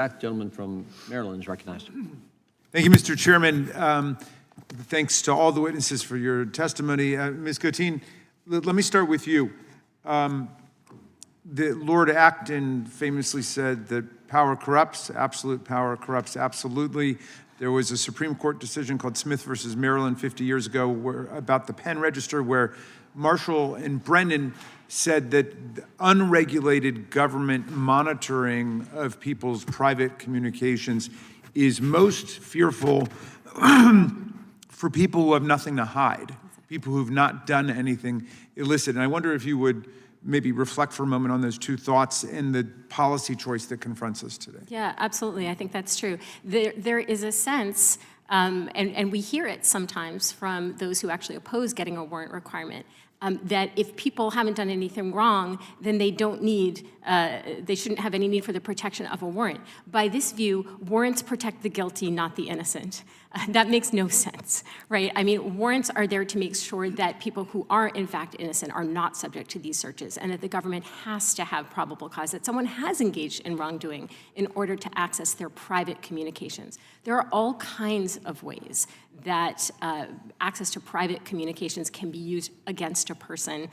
That gentleman from Maryland is recognized. Thank you, Mr. Chairman. Thanks to all the witnesses for your testimony. Ms. Gotine, let me start with you. Lord Acton famously said that power corrupts, absolute power corrupts absolutely. There was a Supreme Court decision called Smith versus Maryland 50 years ago about the pen register, where Marshall and Brennan said that unregulated government monitoring of people's private communications is most fearful for people who have nothing to hide, people who've not done anything illicit. And I wonder if you would maybe reflect for a moment on those two thoughts and the policy choice that confronts us today. Yeah, absolutely. I think that's true. There is a sense, and we hear it sometimes from those who actually oppose getting a warrant requirement, that if people haven't done anything wrong, then they don't need, they shouldn't have any need for the protection of a warrant. By this view, warrants protect the guilty, not the innocent. That makes no sense, right? I mean, warrants are there to make sure that people who are in fact innocent are not subject to these searches, and that the government has to have probable cause that someone has engaged in wrongdoing in order to access their private communications. There are all kinds of ways that access to private communications can be used against a person,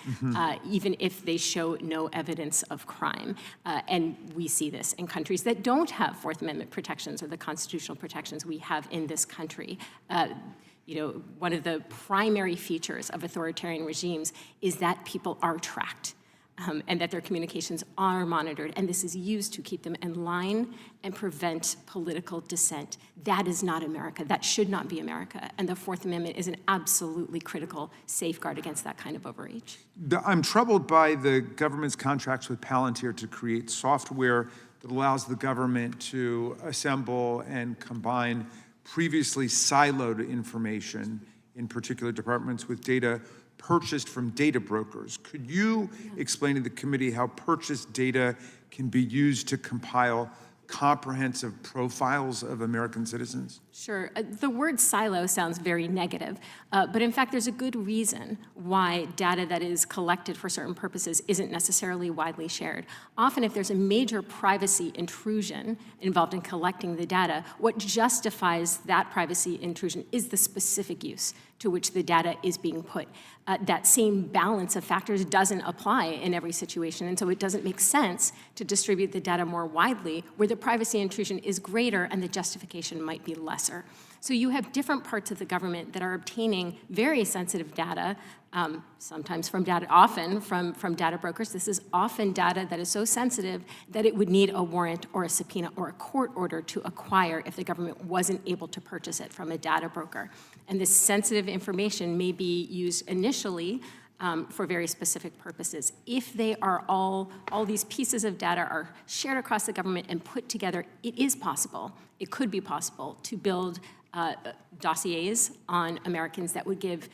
even if they show no evidence of crime. And we see this in countries that don't have Fourth Amendment protections or the constitutional protections we have in this country. You know, one of the primary features of authoritarian regimes is that people are tracked. And that their communications are monitored, and this is used to keep them in line and prevent political dissent. That is not America. That should not be America. And the Fourth Amendment is an absolutely critical safeguard against that kind of overreach. I'm troubled by the government's contracts with Palantir to create software that allows the government to assemble and combine previously siloed information in particular departments with data purchased from data brokers. Could you explain to the committee how purchased data can be used to compile comprehensive profiles of American citizens? Sure. The word silo sounds very negative, but in fact, there's a good reason why data that is collected for certain purposes isn't necessarily widely shared. Often, if there's a major privacy intrusion involved in collecting the data, what justifies that privacy intrusion is the specific use to which the data is being put. That same balance of factors doesn't apply in every situation, and so it doesn't make sense to distribute the data more widely where the privacy intrusion is greater and the justification might be lesser. So you have different parts of the government that are obtaining very sensitive data, often from data brokers. This is often data that is so sensitive that it would need a warrant or a subpoena or a court order to acquire if the government wasn't able to purchase it from a data broker. And this sensitive information may be used initially for very specific purposes. If they are all these pieces of data are shared across the government and put together, it is possible, it could be possible to build dossiers on Americans that would give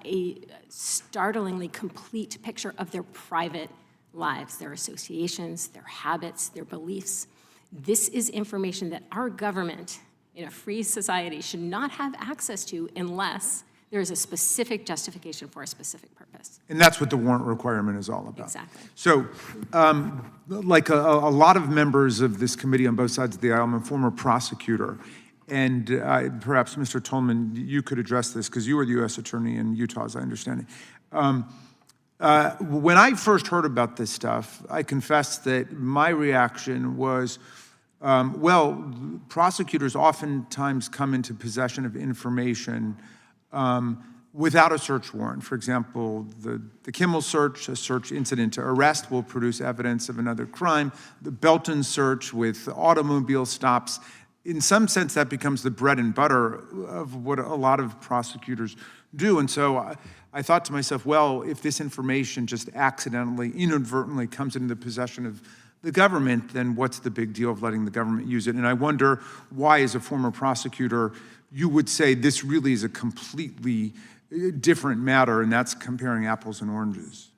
a startlingly complete picture of their private lives, their associations, their habits, their beliefs. This is information that our government in a free society should not have access to unless there is a specific justification for a specific purpose. And that's what the warrant requirement is all about. Exactly. So, like a lot of members of this committee on both sides of the aisle, I'm a former prosecutor. And perhaps, Mr. Tolman, you could address this because you were the U.S. Attorney in Utah, as I understand it. When I first heard about this stuff, I confess that my reaction was, well, prosecutors oftentimes come into possession of information without a search warrant. For example, the Kimmel search, a search incident to arrest, will produce evidence of another crime. The Belton search with automobile stops, in some sense, that becomes the bread and butter of what a lot of prosecutors do. And so I thought to myself, well, if this information just accidentally, inadvertently comes into the possession of the government, then what's the big deal of letting the government use it? And I wonder why, as a former prosecutor, you would say this really is a completely different matter, and that's comparing apples and oranges.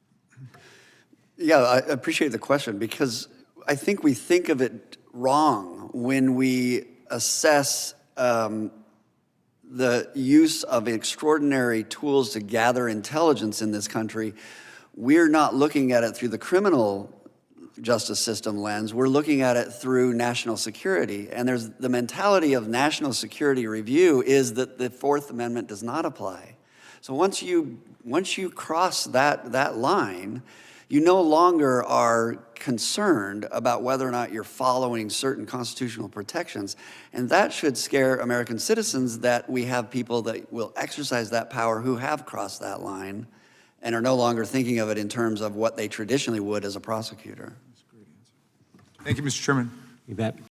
Yeah, I appreciate the question, because I think we think of it wrong when we assess the use of extraordinary tools to gather intelligence in this country. We're not looking at it through the criminal justice system lens. We're looking at it through national security. And there's the mentality of national security review is that the Fourth Amendment does not apply. So once you cross that line, you no longer are concerned about whether or not you're following certain constitutional protections. And that should scare American citizens that we have people that will exercise that power who have crossed that line and are no longer thinking of it in terms of what they traditionally would as a prosecutor. Thank you, Mr. Chairman. You bet.